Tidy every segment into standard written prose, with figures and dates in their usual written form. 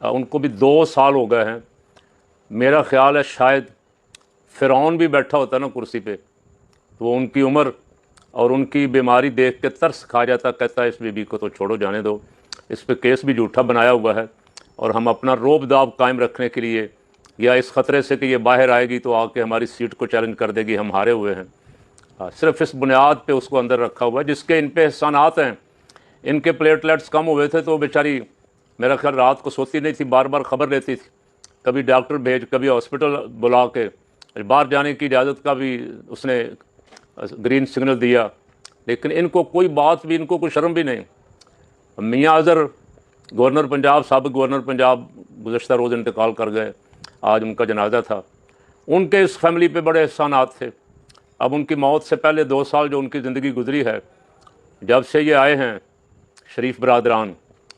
उनको भी 2 साल हो गए हैं। मेरा ख़्याल है शायद फ़िरौन भी बैठा होता ना कुर्सी पे तो वो उनकी उम्र और उनकी बीमारी देख के तरस खा जाता, कहता है इस बीबी को तो छोड़ो, जाने दो, इस पे केस भी झूठा बनाया हुआ है। और हम अपना रोब दाब कायम रखने के लिए या इस ख़तरे से कि ये बाहर आएगी तो आके हमारी सीट को चैलेंज कर देगी, हम हारे हुए हैं। सिर्फ इस बुनियाद पे उसको अंदर रखा हुआ है, जिसके इन पे एहसानात हैं। इनके प्लेटलेट्स कम हुए थे तो बेचारी मेरा ख्याल रात को सोती नहीं थी, बार बार ख़बर लेती थी, कभी डॉक्टर भेज, कभी हॉस्पिटल बुला के, बाहर जाने की इजाज़त का भी उसने ग्रीन सिग्नल दिया। लेकिन इनको कोई बात भी, इनको कोई शर्म भी नहीं। मियाँ अज़हर गवर्नर पंजाब, साबिक़ गवर्नर पंजाब, गुज़श्ता रोज़ इंतकाल कर गए, आज उनका जनाजा था। उनके इस फैमिली पे बड़े एहसानात थे। अब उनकी मौत से पहले 2 साल जो उनकी ज़िंदगी गुजरी है, जब से ये आए हैं शरीफ बरादरान,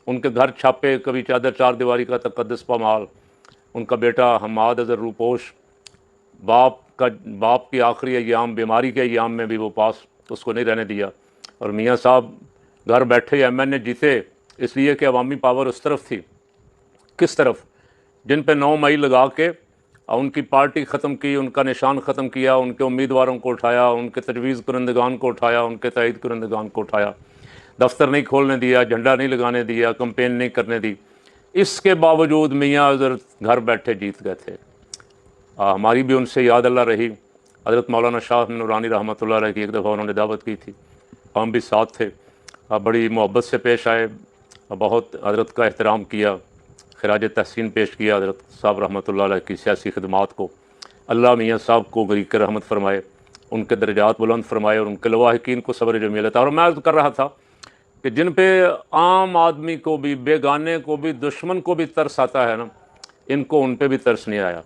उनके घर छापे, कभी चादर चार दीवारी का तकद्दुस पामाल। उनका बेटा हमाद अज़हर रूपोश, बाप की आखिरी अय्याम, बीमारी के अय्याम में भी वो पास उसको नहीं रहने दिया। और मियाँ साहब घर बैठे MNA जीते इसलिए कि अवामी पावर उस तरफ थी, किस तरफ, जिन पे 9 मई लगा के उनकी पार्टी ख़त्म की, उनका निशान ख़त्म किया, उनके उम्मीदवारों को उठाया, उनके तजवीज़ कुरंदगान को उठाया, उनके तइद कुरंदगान को उठाया, दफ्तर नहीं खोलने दिया, झंडा नहीं लगाने दिया, कंपेन नहीं करने दी। इसके बावजूद मियाँ अज़हर घर बैठे जीत गए थे। हमारी भी उनसे याद अल्लाह रही। हज़रत मौलाना शाह नूरानी रहमतुल्लाह अलैह की एक दफ़ा उन्होंने दावत की थी, हम भी साथ थे, बड़ी मोहब्बत से पेश आए, बहुत हज़रत का एहतराम किया, खराज तहसीन पेश किया हज़रत साहब रहमतुल्लाह अलैह की सियासी खिदमात को। अल्लाह मियाँ साहब को गरीक रहमत फरमाए, उनके दर्जात बुलंद फरमाए और उनके लवाहिकीन को सब्र जमील अता। और मैं अर्ज़ कर रहा था कि जिन पे आम आदमी को भी, बेगाने को भी, दुश्मन को भी तरस आता है ना, इनको उन पे भी तरस नहीं आया।